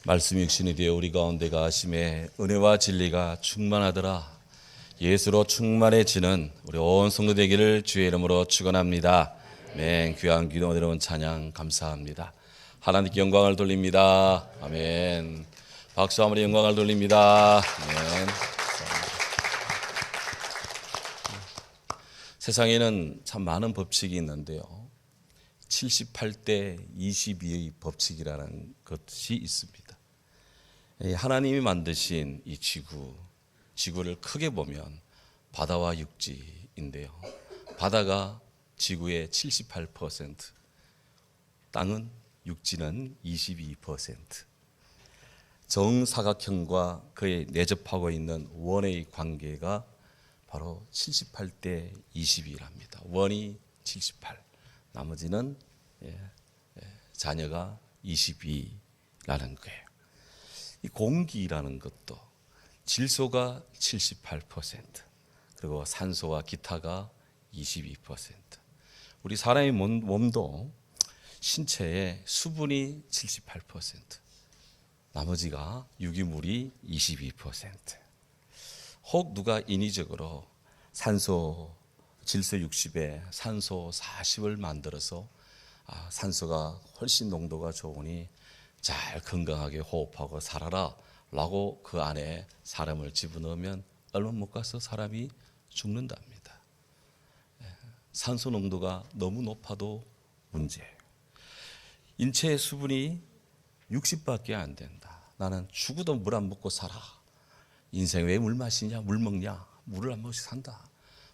말씀 육신이 되어 우리 가운데 가심에 은혜와 진리가 충만하더라. 예수로 충만해지는 우리 온 성도 되기를 주의 이름으로 축원합니다. 아멘. 귀한 기도 드려온 찬양 감사합니다. 하나님께 영광을 돌립니다. 아멘. 박수 한번 영광을 돌립니다. 아멘. 세상에는 참 많은 법칙이 있는데요. 78대 22의 법칙이라는 것이 있습니다. 하나님이 만드신 이 지구를 크게 보면 바다와 육지인데요. 바다가 지구의 78%, 땅은 육지는 22%. 정사각형과 그에 내접하고 있는 원의 관계가 바로 78대 22랍니다. 원이 78, 나머지는 자녀가 22라는 거예요. 이 공기라는 것도 질소가 78%, 그리고 산소와 기타가 22%. 우리 사람의 몸도 신체의 수분이 78%, 나머지가 유기물이 22%. 혹 누가 인위적으로 산소 질소 60에 산소 40을 만들어서 산소가 훨씬 농도가 좋으니 잘 건강하게 호흡하고 살아라 라고 그 안에 사람을 집어넣으면 얼마 못 가서 사람이 죽는답니다. 산소 농도가 너무 높아도 문제예요. 인체의 수분이 60밖에 안 된다. 나는 죽어도 물 안 먹고 살아. 인생 왜 물 마시냐? 물 먹냐? 물을 안 먹고 산다.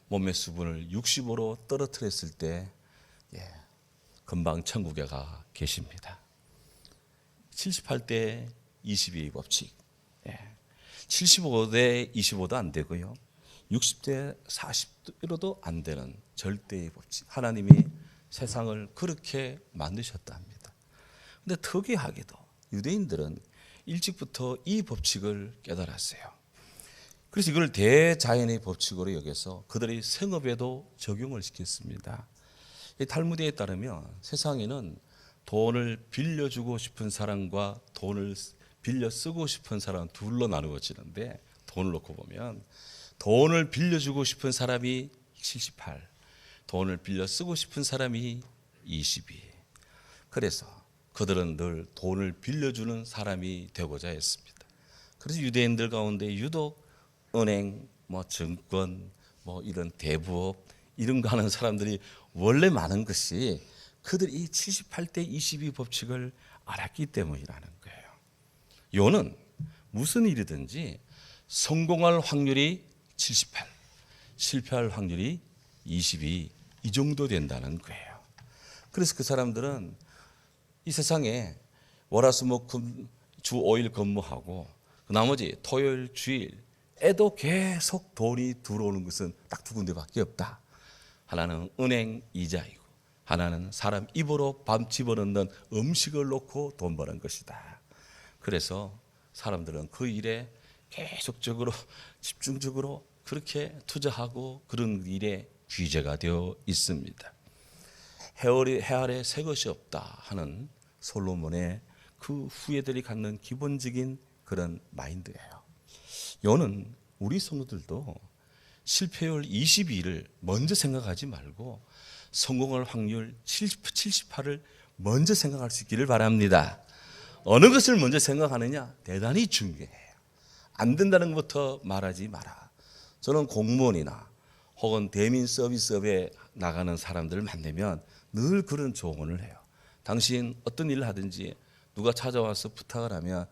몸의 수분을 60으로 떨어뜨렸을 때 금방 천국에 가 계십니다. 78대 22의 법칙. 75대 25도 안 되고요. 60대 40도로도 안 되는 절대의 법칙. 하나님이 세상을 그렇게 만드셨답니다. 그런데 특이하게도 유대인들은 일찍부터 이 법칙을 깨달았어요. 그래서 이걸 대자연의 법칙으로 여겨서 그들의 생업에도 적용을 시켰습니다. 탈무드에 따르면 세상에는 돈을 빌려주고 싶은 사람과 돈을 빌려 쓰고 싶은 사람 둘로 나누어지는데, 돈을 놓고 보면 돈을 빌려주고 싶은 사람이 78, 돈을 빌려 쓰고 싶은 사람이 22. 그래서 그들은 늘 돈을 빌려주는 사람이 되고자 했습니다. 그래서 유대인들 가운데 유독 은행, 증권, 이런 대부업 이런 거 하는 사람들이 원래 많은 것이 그들이 이 78대 22 법칙을 알았기 때문이라는 거예요. 요는 무슨 일이든지 성공할 확률이 78, 실패할 확률이 22, 이 정도 된다는 거예요. 그래서 그 사람들은 이 세상에 월화수목금 주 5일 근무하고 나머지 토요일 주일에도 계속 돈이 들어오는 것은 딱 두 군데밖에 없다. 하나는 은행 이자이고 하나는 사람 입으로 밥 집어넣는 음식을 놓고 돈 버는 것이다. 그래서 사람들은 그 일에 계속적으로 집중적으로 그렇게 투자하고 그런 일에 귀재가 되어 있습니다. 해 아래 새 것이 없다 하는 솔로몬의 그 후예들이 갖는 기본적인 그런 마인드예요. 요는 우리 성도들도 실패율 22를 먼저 생각하지 말고 성공할 확률 78을 먼저 생각할 수 있기를 바랍니다. 어느 것을 먼저 생각하느냐 대단히 중요해요. 안 된다는 것부터 말하지 마라. 저는 공무원이나 혹은 대민 서비스업에 나가는 사람들을 만나면 늘 그런 조언을 해요. 당신 어떤 일을 하든지 누가 찾아와서 부탁을 하면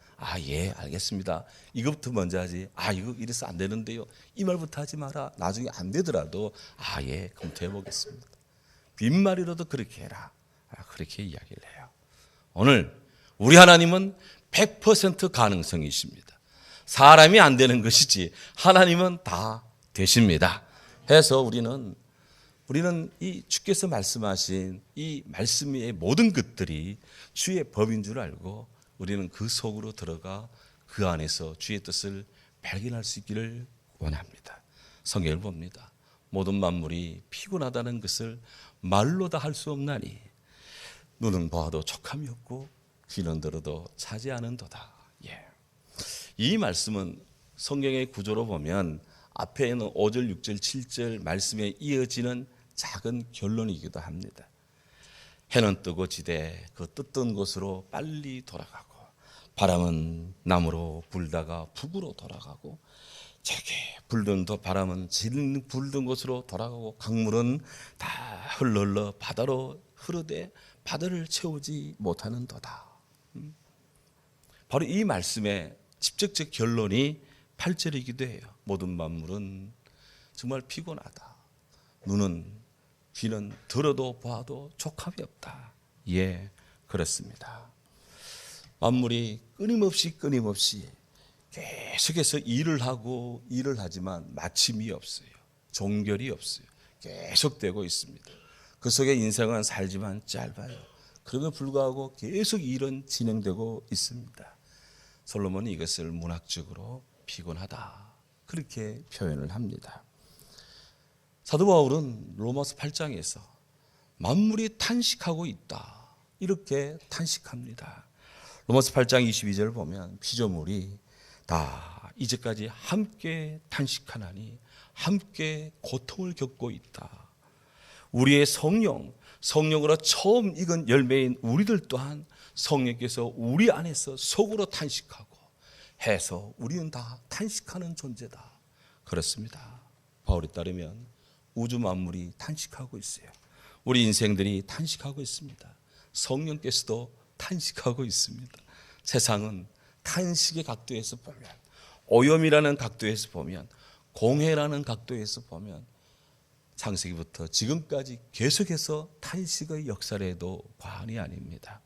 예 알겠습니다. 이것부터 먼저 하지. 이거 이래서 안 되는데요. 이 말부터 하지 마라. 나중에 안 되더라도 예 검토해 보겠습니다. 빈말이라도 그렇게 해라. 그렇게 이야기를 해요. 오늘 우리 하나님은 100% 가능성이십니다. 사람이 안 되는 것이지 하나님은 다 되십니다. 해서 우리는 이 주께서 말씀하신 이 말씀의 모든 것들이 주의 법인 줄 알고 우리는 그 속으로 들어가 그 안에서 주의 뜻을 발견할 수 있기를 원합니다. 성경을 봅니다. 모든 만물이 피곤하다는 것을 말로 다 할 수 없나니 눈은 보아도 촉함이 없고 귀는 들어도 차지 않은도다. 이 말씀은 성경의 구조로 보면 앞에 있는 5절, 6절, 7절 말씀에 이어지는 작은 결론이기도 합니다. 해는 뜨고 지되 그 뜨던 곳으로 빨리 돌아가고, 바람은 남으로 불다가 북으로 돌아가고, 저기 불던 바람은 불던 곳으로 돌아가고, 강물은 다 흘러 바다로 흐르되 바다를 채우지 못하는도다. 바로 이 말씀의 직접적 결론이 8절이기도 해요. 모든 만물은 정말 피곤하다. 눈은 귀는 들어도 봐도 족함이 없다. 예, 그렇습니다. 만물이 끊임없이 계속해서 일을 하고 일을 하지만 마침이 없어요. 종결이 없어요. 계속되고 있습니다. 그 속에 인생은 살지만 짧아요. 그럼에도 불구하고 계속 일은 진행되고 있습니다. 솔로몬이 이것을 문학적으로 피곤하다, 그렇게 표현을 합니다. 사도 바울은 로마서 8장에서 만물이 탄식하고 있다, 이렇게 탄식합니다. 로마서 8장 22절 보면 피조물이 다 이제까지 함께 탄식하나니 함께 고통을 겪고 있다. 우리의 성령으로 처음 익은 열매인 우리들 또한 성령께서 우리 안에서 속으로 탄식하고 해서 우리는 다 탄식하는 존재다. 그렇습니다. 바울에 따르면 우주 만물이 탄식하고 있어요. 우리 인생들이 탄식하고 있습니다. 성령께서도 탄식하고 있습니다. 세상은 탄식의 각도에서 보면, 오염이라는 각도에서 보면, 공해라는 각도에서 보면 창세기부터 지금까지 계속해서 탄식의 역사를 해도 과언이 아닙니다.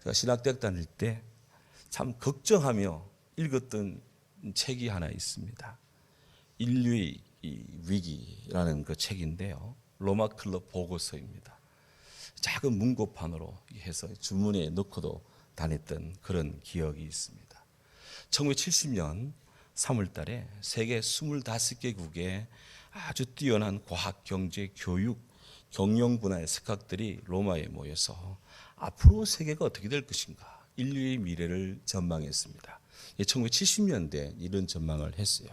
제가 신학대학 다닐 때 참 걱정하며 읽었던 책이 하나 있습니다. 인류의 위기라는 그 책인데요, 로마 클럽 보고서입니다. 작은 문고판으로 해서 주머니에 넣고도 다녔던 그런 기억이 있습니다. 1970년 3월 달에 세계 25개국의 아주 뛰어난 과학, 경제, 교육, 경영 분야의 석학들이 로마에 모여서 앞으로 세계가 어떻게 될 것인가, 인류의 미래를 전망했습니다. 1970년대에 이런 전망을 했어요.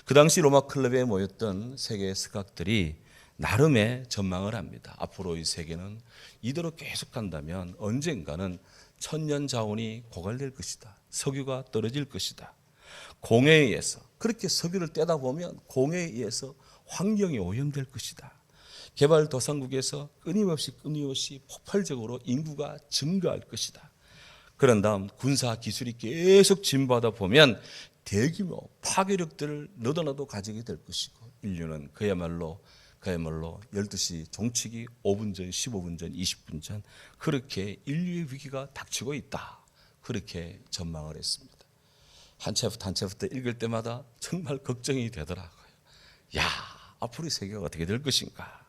그 당시 로마 클럽에 모였던 세계 석학들이 나름의 전망을 합니다. 앞으로 이 세계는 이대로 계속 간다면 언젠가는 천년 자원이 고갈될 것이다. 석유가 떨어질 것이다. 공해에 의해서, 그렇게 석유를 떼다 보면 공해에 의해서 환경이 오염될 것이다. 개발도상국에서 끊임없이 폭발적으로 인구가 증가할 것이다. 그런 다음 군사 기술이 계속 진보하다 보면 대규모 파괴력들을 너도나도 가지게 될 것이고, 인류는 그야말로 12시 종치기 5분 전, 15분 전, 20분 전 그렇게 인류의 위기가 닥치고 있다, 그렇게 전망을 했습니다. 한 챕부터 읽을 때마다 정말 걱정이 되더라고요. 야, 앞으로 세계가 어떻게 될 것인가.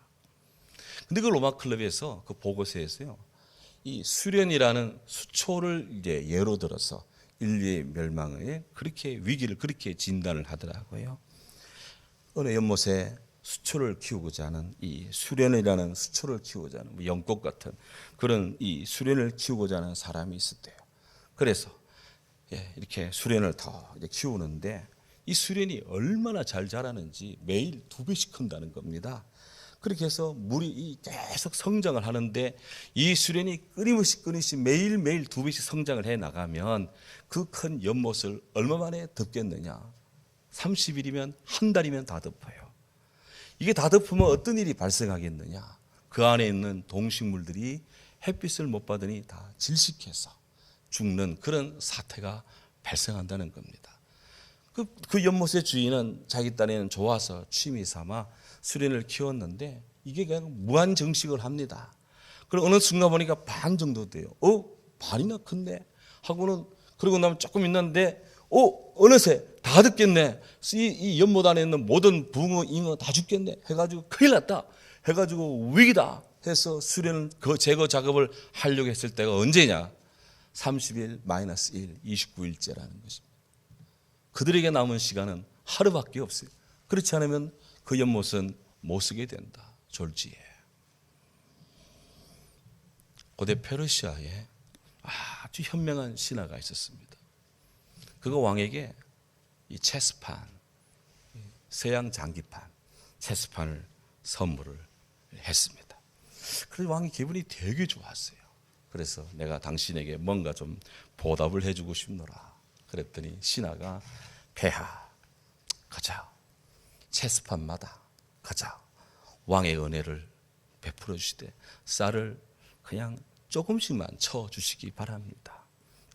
근데 그 로마 클럽에서 그 보고서에서요, 이 수련이라는 수초를 이제 예로 들어서 인류의 멸망에 그렇게 위기를 그렇게 진단을 하더라고요. 어느 연못에 수초를 키우고자 하는, 이 수련이라는 수초를 키우고자 하는 연꽃 같은 그런 이 수련을 키우고자 하는 사람이 있었대요. 그래서 이렇게 수련을 더 키우는데 이 수련이 얼마나 잘 자라는지 매일 2배씩 큰다는 겁니다. 그렇게 해서 물이 계속 성장을 하는데 이 수련이 끊임없이 매일매일 2배씩 성장을 해 나가면 그 큰 연못을 얼마 만에 덮겠느냐? 30일이면 한 달이면 다 덮어요. 이게 다 덮으면 어떤 일이 발생하겠느냐? 그 안에 있는 동식물들이 햇빛을 못 받으니 다 질식해서 죽는 그런 사태가 발생한다는 겁니다. 그 연못의 주인은 자기 딴에는 좋아서 취미 삼아 수련을 키웠는데 이게 그냥 무한 정식을 합니다. 그리고 어느 순간 보니까 반 정도 돼요. 반이나 큰데 하고는, 그러고 나면 조금 있는데 어느새 다 듣겠네. 이 연못 안에 있는 모든 붕어, 잉어 다 죽겠네 해가지고 큰일 났다 해가지고 위기다 해서 수련 제거 작업을 하려고 했을 때가 언제냐? 30일 마이너스 1, 29일째라는 것입니다. 그들에게 남은 시간은 하루밖에 없어요. 그렇지 않으면 그 연못은 못 쓰게 된다. 졸지에. 고대 페르시아에 아주 현명한 신하가 있었습니다. 그가 왕에게 이 체스판, 서양 장기판, 체스판을 선물을 했습니다. 그래서 왕이 기분이 되게 좋았어요. 그래서 내가 당신에게 뭔가 좀 보답을 해주고 싶노라. 그랬더니 신하가 폐하 가자. 체스판마다 가자. 왕의 은혜를 베풀어 주시되 쌀을 그냥 조금씩만 쳐주시기 바랍니다.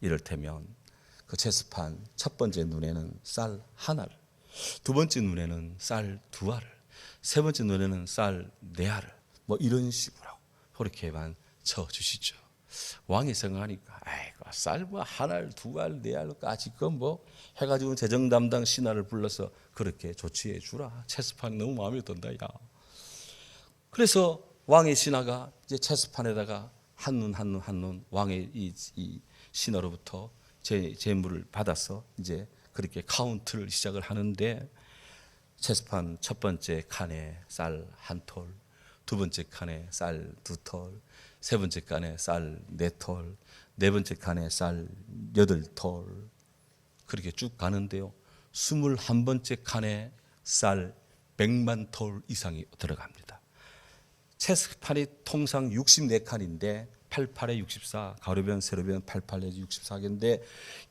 이를테면 그 체스판 첫 번째 눈에는 쌀 하나를, 두 번째 눈에는 쌀 두 알을, 세 번째 눈에는 쌀 네 알을 뭐 이런 식으로 그렇게만 쳐주시죠. 왕이 생각하니까 아이고 쌀 뭐 한 알, 두 알, 네 알까지 그 뭐 해가지고 재정 담당 신하를 불러서 그렇게 조치해 주라. 체스판이 너무 마음에 든다 야. 그래서 왕의 신하가 이제 체스판에다가 한눈 왕의 이 신하로부터 재물을 받아서 이제 그렇게 카운트를 시작을 하는데 체스판 첫 번째 칸에 쌀 한 톨, 두 번째 칸에 쌀 두 톨, 세 번째 칸에 쌀 네 톨, 네 번째 칸에 쌀 여덟 톨 그렇게 쭉 가는데요. 21번째 칸에 쌀 100만 톨 이상이 들어갑니다. 체스판이 통상 64칸인데 88에 64, 가로변, 세로변 88에 64개인데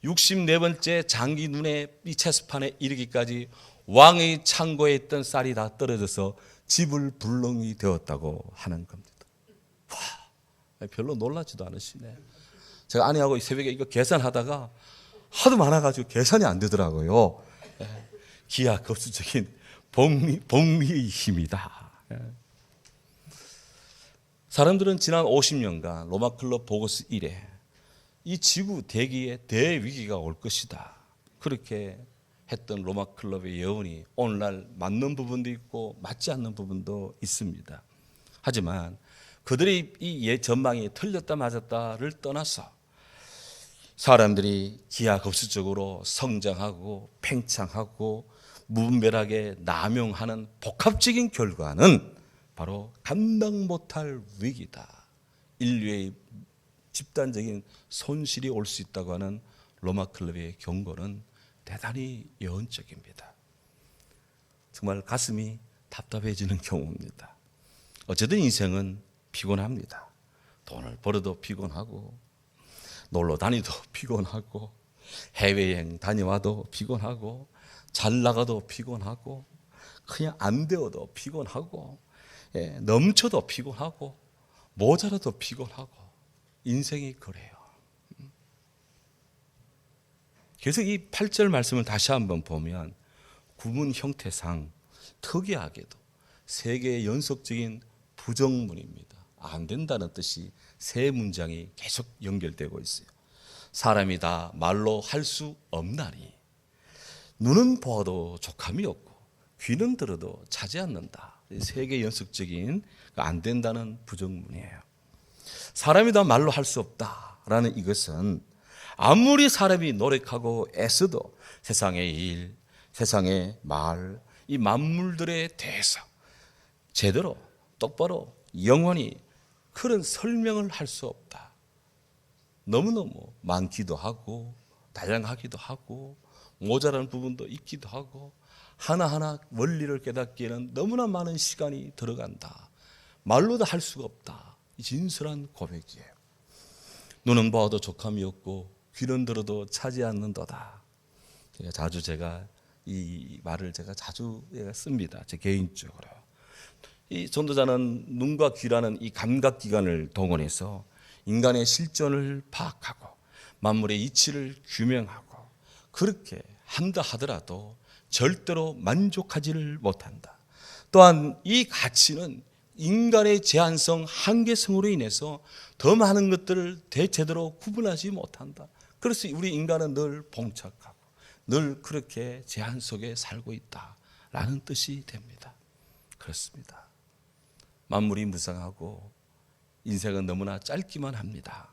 64번째 장기 눈에 이 체스판에 이르기까지 왕의 창고에 있던 쌀이 다 떨어져서 지불 불능이 되었다고 하는 겁니다. 와, 별로 놀라지도 않으시네. 제가 아내하고 새벽에 이거 계산하다가 하도 많아가지고 계산이 안 되더라고요. 기하급수적인 복리의 힘이다. 사람들은 지난 50년간 로마클럽 보고스 이래 이 지구 대기에 대위기가 올 것이다. 그렇게 했던 로마클럽의 예언이 오늘날 맞는 부분도 있고 맞지 않는 부분도 있습니다. 하지만 그들의 이 전망이 틀렸다 맞았다를 떠나서 사람들이 기하급수적으로 성장하고 팽창하고 무분별하게 남용하는 복합적인 결과는 바로 감당 못할 위기다. 인류의 집단적인 손실이 올 수 있다고 하는 로마클럽의 경고는 대단히 예언적입니다. 정말 가슴이 답답해지는 경우입니다. 어쨌든 인생은 피곤합니다. 돈을 벌어도 피곤하고 놀러 다니도 피곤하고 해외여행 다녀와도 피곤하고 잘 나가도 피곤하고 그냥 안 되어도 피곤하고 넘쳐도 피곤하고 모자라도 피곤하고 인생이 그래요. 그래서 이 8절 말씀을 다시 한번 보면 구문 형태상 특이하게도 세 개의 연속적인 부정문입니다. 안 된다는 뜻이 세 문장이 계속 연결되고 있어요. 사람이 다 말로 할 수 없나니 눈은 보아도 족함이 없고 귀는 들어도 차지 않는다. 세 개 연속적인 안 된다는 부정문이에요. 사람이 다 말로 할 수 없다라는 이것은 아무리 사람이 노력하고 애써도 세상의 일, 세상의 말, 이 만물들에 대해서 제대로 똑바로 영원히 그런 설명을 할 수 없다. 너무너무 많기도 하고 다양하기도 하고 모자란 부분도 있기도 하고 하나하나 원리를 깨닫기에는 너무나 많은 시간이 들어간다. 말로도 할 수가 없다. 진솔한 고백이에요. 눈은 보아도 족함이 없고 귀는 들어도 차지 않는도다. 제가 이 말을 자주 씁니다. 제 개인적으로. 이 전도자는 눈과 귀라는 이 감각기관을 동원해서 인간의 실존을 파악하고 만물의 이치를 규명하고 그렇게 한다 하더라도 절대로 만족하지를 못한다. 또한 이 가치는 인간의 제한성, 한계성으로 인해서 더 많은 것들을 제대로 구분하지 못한다. 그래서 우리 인간은 늘 봉착하고 늘 그렇게 제한 속에 살고 있다라는 뜻이 됩니다. 그렇습니다. 만물이 무상하고 인생은 너무나 짧기만 합니다.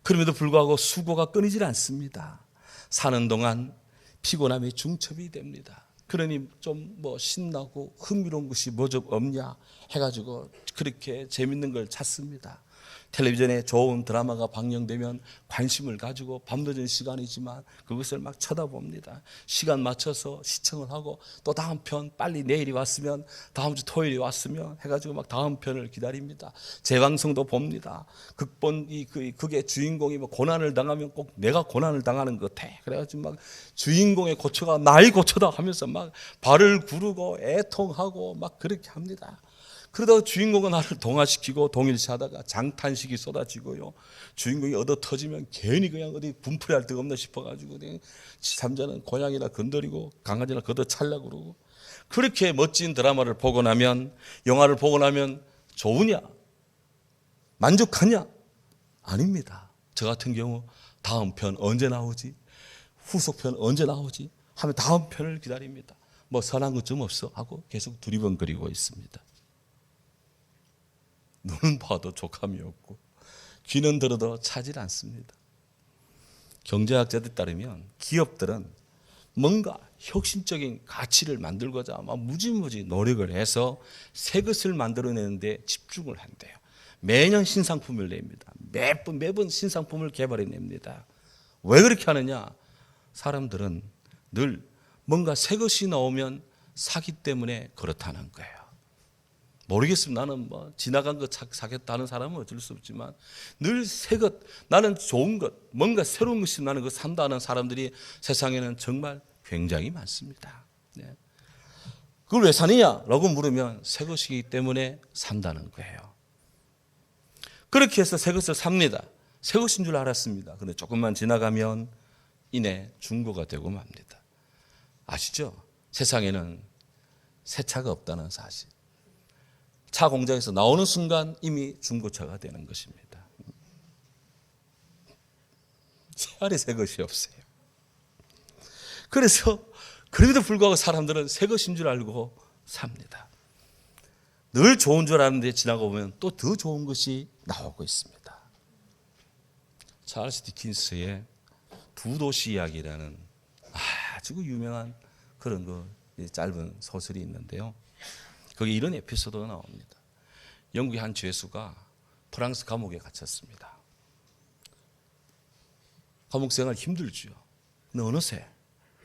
그럼에도 불구하고 수고가 끊이질 않습니다. 사는 동안 피곤함이 중첩이 됩니다. 그러니 좀 신나고 흥미로운 것이 뭐 좀 없냐 해가지고 그렇게 재밌는 걸 찾습니다. 텔레비전에 좋은 드라마가 방영되면 관심을 가지고 밤늦은 시간이지만 그것을 막 쳐다봅니다. 시간 맞춰서 시청을 하고 또 다음 편 빨리 내일이 왔으면 다음 주 토요일이 왔으면 해가지고 막 다음 편을 기다립니다. 재방송도 봅니다. 극의 주인공이 뭐 고난을 당하면 꼭 내가 고난을 당하는 것 같아. 그래가지고 막 주인공의 고초가 나의 고초다 하면서 막 발을 구르고 애통하고 막 그렇게 합니다. 그러다가 주인공은 나를 동화시키고 동일시하다가 장탄식이 쏟아지고요. 주인공이 얻어 터지면 괜히 그냥 어디 분풀이할 데가 없나 싶어가지고 잠자는 고양이나 건드리고 강아지나 걷어 차려고 그러고. 그렇게 멋진 드라마를 보고 나면, 영화를 보고 나면 좋으냐? 만족하냐? 아닙니다. 저 같은 경우 다음 편 언제 나오지? 후속편 언제 나오지? 하면 다음 편을 기다립니다. 뭐 선한 것 좀 없어? 하고 계속 두리번거리고 있습니다. 눈은 봐도 족함이 없고 귀는 들어도 차질 않습니다. 경제학자들 따르면 기업들은 뭔가 혁신적인 가치를 만들고자 막 무지무지 노력을 해서 새 것을 만들어내는데 집중을 한대요. 매년 신상품을 냅니다. 매번 신상품을 개발해냅니다. 왜 그렇게 하느냐? 사람들은 늘 뭔가 새 것이 나오면 사기 때문에 그렇다는 거예요. 모르겠습니다. 나는 뭐 지나간 것 사겠다는 사람은 어쩔 수 없지만 늘 새 것, 나는 좋은 것, 뭔가 새로운 것이 나는 그 산다는 사람들이 세상에는 정말 굉장히 많습니다. 네. 그걸 왜 사느냐라고 물으면 새 것이기 때문에 산다는 거예요. 그렇게 해서 새 것을 삽니다. 새 것인 줄 알았습니다. 그런데 조금만 지나가면 이내 중고가 되고 맙니다. 아시죠? 세상에는 새 차가 없다는 사실. 차 공장에서 나오는 순간 이미 중고차가 되는 것입니다. 차라리 새 것이 없어요. 그래서 그럼에도 불구하고 사람들은 새 것인 줄 알고 삽니다. 늘 좋은 줄 아는데 지나고 보면 또 더 좋은 것이 나오고 있습니다. 찰스 디킨스의 두 도시 이야기라는 아주 유명한 그런 짧은 소설이 있는데요. 거기 이런 에피소드가 나옵니다. 영국의 한 죄수가 프랑스 감옥에 갇혔습니다. 감옥 생활 힘들죠. 근데 어느새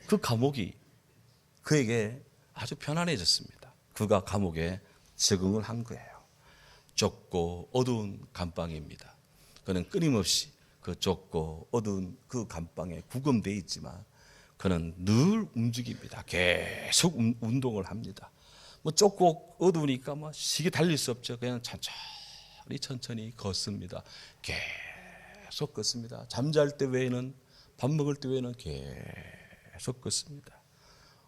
그 감옥이 그에게 아주 편안해졌습니다. 그가 감옥에 적응을 한 거예요. 좁고 어두운 감방입니다. 그는 끊임없이 그 좁고 어두운 그 감방에 구금되어 있지만 그는 늘 움직입니다. 계속 운동을 합니다. 뭐 좁고 어두우니까 뭐 시계 달릴 수 없죠. 그냥 천천히 걷습니다. 계속 걷습니다. 잠잘 때 외에는, 밥 먹을 때 외에는 계속 걷습니다.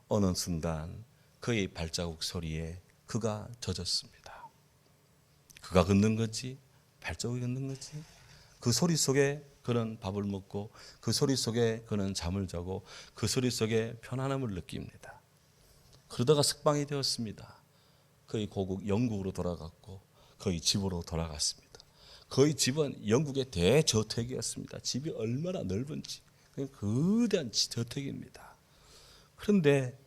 어느 순간 그의 발자국 소리에 그가 젖었습니다. 그가 걷는 건지 발자국이 걷는 건지 그 소리 속에 그는 밥을 먹고 그 소리 속에 그는 잠을 자고 그 소리 속에 편안함을 느낍니다. 그러다가 석방이 되었습니다. 그의 고국 영국으로 돌아갔고 그의 집으로 돌아갔습니다. 그의 집은 영국의 대저택이었습니다. 집이 얼마나 넓은지 그냥 거대한 저택입니다. 그런데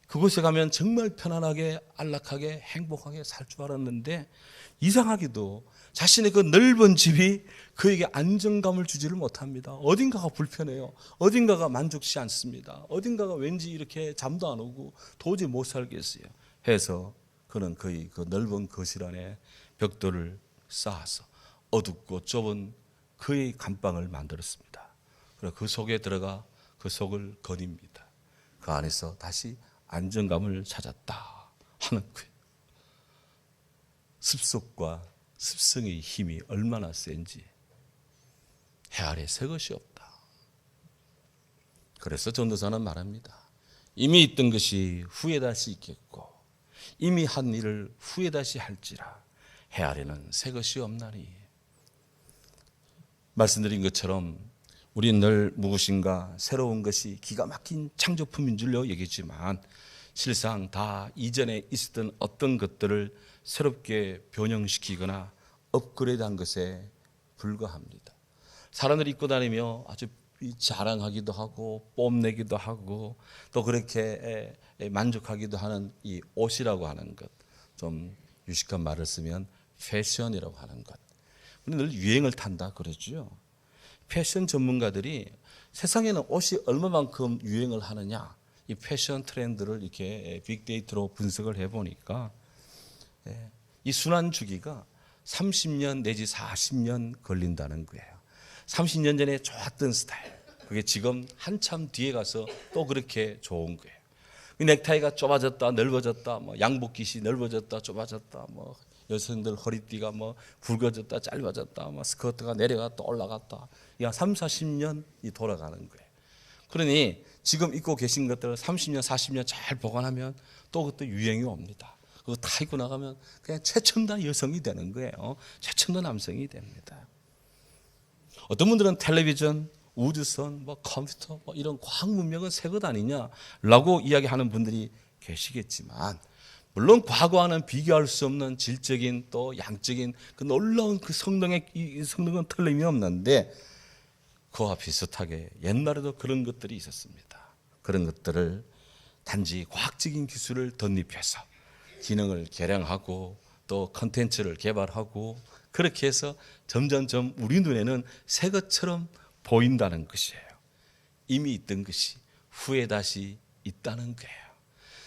그곳에 가면 정말 편안하게 안락하게 행복하게 살 줄 알았는데 이상하게도 자신의 그 넓은 집이 그에게 안정감을 주지를 못합니다. 어딘가가 불편해요. 어딘가가 만족치 않습니다. 어딘가가 왠지 이렇게 잠도 안 오고 도저히 못 살겠어요. 해서 그는 그의 그 넓은 거실 안에 벽돌을 쌓아서 어둡고 좁은 그의 감방을 만들었습니다. 그래서 그 속에 들어가 그 속을 거닙니다. 그 안에서 다시 안정감을 찾았다 하는 거예요. 습속과 습성의 힘이 얼마나 센지 해 아래 새 것이 없다. 그래서 전도사는 말합니다. 이미 있던 것이 후에 다시 있겠고 이미 한 일을 후에 다시 할지라 해 아래는 새 것이 없나니. 말씀드린 것처럼 우리는 늘 무엇인가 새로운 것이 기가 막힌 창조품인 줄로 얘기했지만 실상 다 이전에 있었던 어떤 것들을 새롭게 변형시키거나 업그레이드한 것에 불과합니다. 사람들이 입고 다니며 아주 자랑하기도 하고 뽐내기도 하고 또 그렇게 만족하기도 하는 이 옷이라고 하는 것, 좀 유식한 말을 쓰면 패션이라고 하는 것, 우리 늘 유행을 탄다 그러죠. 패션 전문가들이 세상에는 옷이 얼마만큼 유행을 하느냐, 이 패션 트렌드를 이렇게 빅데이터로 분석을 해보니까 이 순환 주기가 30년 내지 40년 걸린다는 거예요. 30년 전에 좋았던 스타일, 그게 지금 한참 뒤에 가서 또 그렇게 좋은 거예요. 이 넥타이가 좁아졌다 넓어졌다, 뭐 양복깃이 넓어졌다 좁아졌다, 뭐 여성들 허리띠가 뭐 굵어졌다 짧아졌다, 뭐 스커트가 내려갔다 올라갔다, 이게 3, 40년이 돌아가는 거예요. 그러니 지금 입고 계신 것들을 30년, 40년 잘 보관하면 또 그때 유행이 옵니다. 그거 다 입고 나가면 그냥 최첨단 여성이 되는 거예요. 최첨단 남성이 됩니다. 어떤 분들은 텔레비전, 우주선, 뭐 컴퓨터, 뭐 이런 과학 문명은 새 것 아니냐라고 이야기하는 분들이 계시겠지만, 물론 과거와는 비교할 수 없는 질적인 또 양적인 그 놀라운 그 성능은 틀림없는데, 그와 비슷하게 옛날에도 그런 것들이 있었습니다. 그런 것들을 단지 과학적인 기술을 덧입혀서 기능을 개량하고 또 컨텐츠를 개발하고 그렇게 해서 점점점 우리 눈에는 새 것처럼 보인다는 것이에요. 이미 있던 것이 후에 다시 있다는 거예요.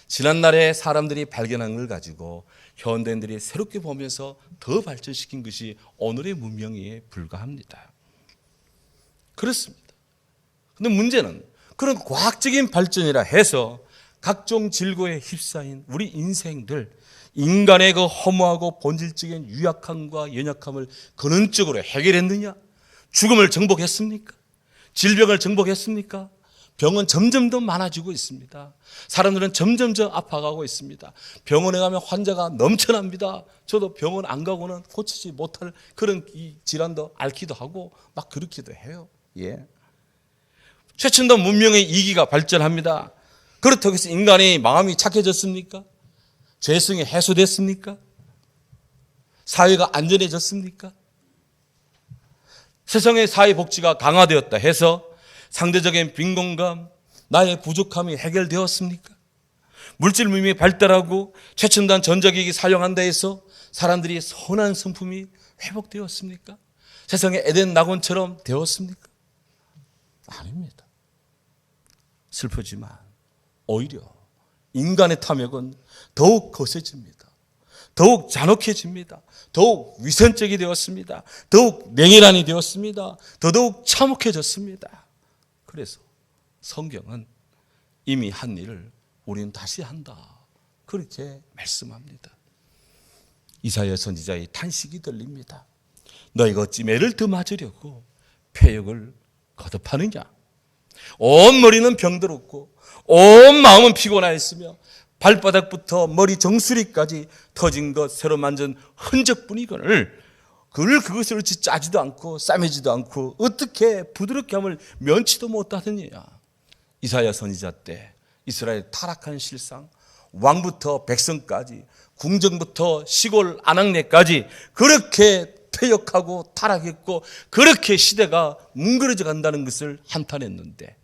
지난날에 사람들이 발견한 걸 가지고 현대인들이 새롭게 보면서 더 발전시킨 것이 오늘의 문명에 불과합니다. 그렇습니다. 그런데 문제는 그런 과학적인 발전이라 해서 각종 질고에 휩싸인 우리 인생들, 인간의 그 허무하고 본질적인 유약함과 연약함을 근원적으로 해결했느냐? 죽음을 정복했습니까? 질병을 정복했습니까? 병은 점점 더 많아지고 있습니다. 사람들은 점점 더 아파가고 있습니다. 병원에 가면 환자가 넘쳐납니다. 저도 병원 안 가고는 고치지 못할 그런 이 질환도 앓기도 하고 막 그렇기도 해요. 예. 최첨단 문명의 이기가 발전합니다. 그렇다고 해서 인간의 마음이 착해졌습니까? 죄성이 해소됐습니까? 사회가 안전해졌습니까? 세상의 사회복지가 강화되었다 해서 상대적인 빈곤감, 나의 부족함이 해결되었습니까? 물질 문명이 발달하고 최첨단 전자기기 사용한다 해서 사람들이 선한 성품이 회복되었습니까? 세상의 에덴 낙원처럼 되었습니까? 아닙니다. 슬프지만 오히려 인간의 탐욕은 더욱 거세집니다. 더욱 잔혹해집니다. 더욱 위선적이 되었습니다. 더욱 냉혈한이 되었습니다. 더더욱 참혹해졌습니다. 그래서 성경은 이미 한 일을 우리는 다시 한다, 그렇게 말씀합니다. 이사야 선지자의 탄식이 들립니다. 너희가 어찌 매를 더 맞으려고 폐역을 거듭하느냐? 온 머리는 병들었고 온 마음은 피곤하였으며 발바닥부터 머리 정수리까지 터진 것 새로 만든 흔적뿐이거늘 그것을 어찌 짜지도 않고 싸매지도 않고 어떻게 부드럽게 함을 면치도 못하느냐. 이사야 선지자 때 이스라엘 타락한 실상, 왕부터 백성까지, 궁정부터 시골 안악내까지 그렇게 퇴역하고 타락했고 그렇게 시대가 뭉그러져 간다는 것을 한탄했는데,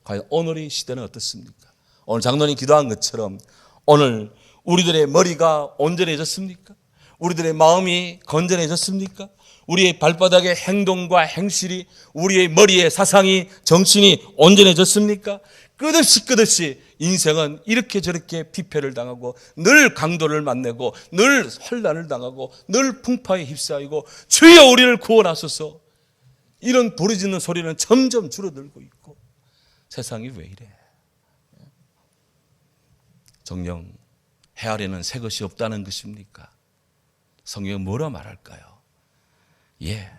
과연 오늘의 시대는 어떻습니까? 오늘 장로님 기도한 것처럼 오늘 우리들의 머리가 온전해졌습니까? 우리들의 마음이 건전해졌습니까? 우리의 발바닥의 행동과 행실이, 우리의 머리의 사상이, 정신이 온전해졌습니까? 끝없이 인생은 이렇게 저렇게 피폐를 당하고 늘 강도를 만나고 늘 환난을 당하고 늘 풍파에 휩싸이고 주여 우리를 구원하소서, 이런 부르짖는 소리는 점점 줄어들고 있고 세상이 왜 이래? 정녕 해 아래는 새 것이 없다는 것입니까? 성경은 뭐라 말할까요? 예,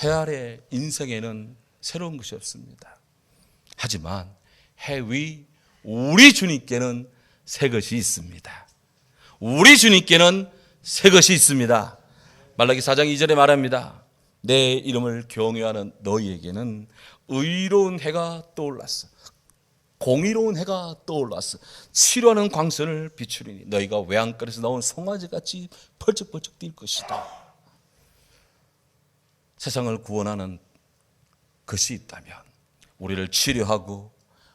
해 아래 인생에는 새로운 것이 없습니다. 하지만 해 위 우리 주님께는 새 것이 있습니다. 우리 주님께는 새 것이 있습니다. 말라기 4장 2절에 말합니다. 내 이름을 경외하는 너희에게는 의로운 해가 떠올랐어. 공의로운 해가 떠올랐어. 치료하는 광선을 비추리니 너희가 외양간에서 나온 송아지같이 펄쩍펄쩍 뛸 것이다. 세상을 구원하는 것이 있다면 우리를 치료하고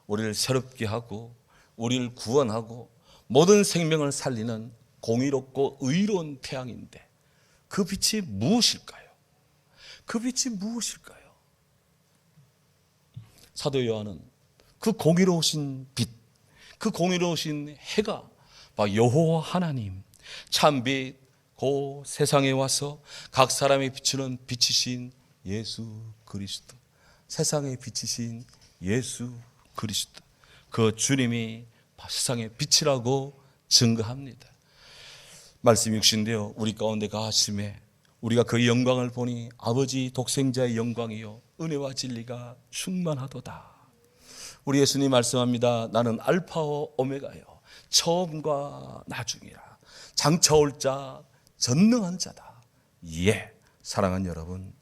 우리를 새롭게 하고 우리를 구원하고 모든 생명을 살리는 공의롭고 의로운 태양인데 그 빛이 무엇일까요? 그 빛이 무엇일까요? 사도 요한은 그 공의로우신 빛, 그 공의로우신 해가 바로 여호와 하나님 참빛 그 세상에 와서 각 사람이 비추는 빛이신 예수 그리스도, 세상에 비치신 예수 그리스도, 그 주님이 세상의 빛이라고 증거합니다. 말씀 육신되어 우리 가운데 가하심에 우리가 그 영광을 보니 아버지 독생자의 영광이요 은혜와 진리가 충만하도다. 우리 예수님 말씀합니다. 나는 알파와 오메가요 처음과 나중이라, 장차 올 자 전능한 자다. 예, 사랑하는 여러분,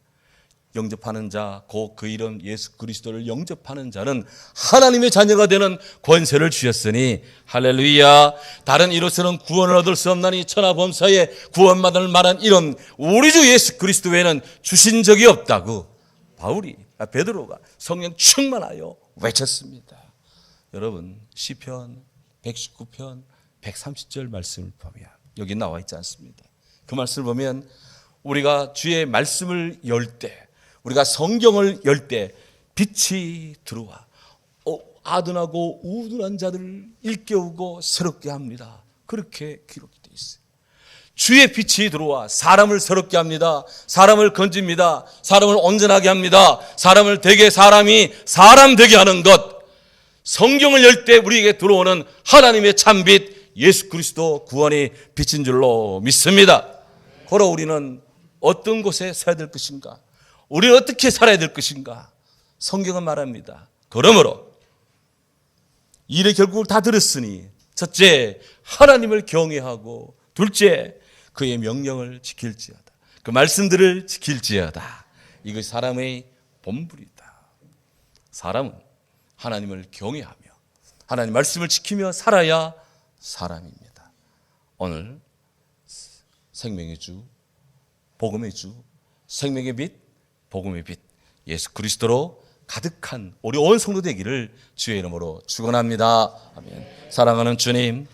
영접하는 자, 곧 그 이름 예수 그리스도를 영접하는 자는 하나님의 자녀가 되는 권세를 주셨으니 할렐루야. 다른 이로서는 구원을 얻을 수 없나니 천하범사에 구원받을 만한 이런 우리 주 예수 그리스도 외에는 주신 적이 없다고 베드로가 성령 충만하여 외쳤습니다. 여러분, 시편 119편 130절 말씀을 보면 여기 나와 있지 않습니다. 그 말씀을 보면 우리가 주의 말씀을 열 때, 우리가 성경을 열 때 빛이 들어와 아둔하고 우둔한 자들을 일깨우고 새롭게 합니다. 그렇게 기록되어 있어요. 주의 빛이 들어와 사람을 새롭게 합니다. 사람을 건집니다. 사람을 온전하게 합니다. 사람을 되게, 사람이 사람 되게 하는 것, 성경을 열 때 우리에게 들어오는 하나님의 참빛 예수 그리스도 구원의 빛인 줄로 믿습니다. 그러 우리는 어떤 곳에 서야 될 것인가? 우리는 어떻게 살아야 될 것인가? 성경은 말합니다. 그러므로 일의 결국을 다 들었으니 첫째, 하나님을 경외하고 둘째, 그의 명령을 지킬지어다. 그 말씀들을 지킬지어다. 이것이 사람의 본분이다. 사람은 하나님을 경외하며 하나님 말씀을 지키며 살아야 사람입니다. 오늘 생명의 주, 복음의 주, 생명의 빛, 복음의 빛 예수 그리스도로 가득한 우리 온 성도 되기를 주의 이름으로 축원합니다. 아멘. 사랑하는 주님,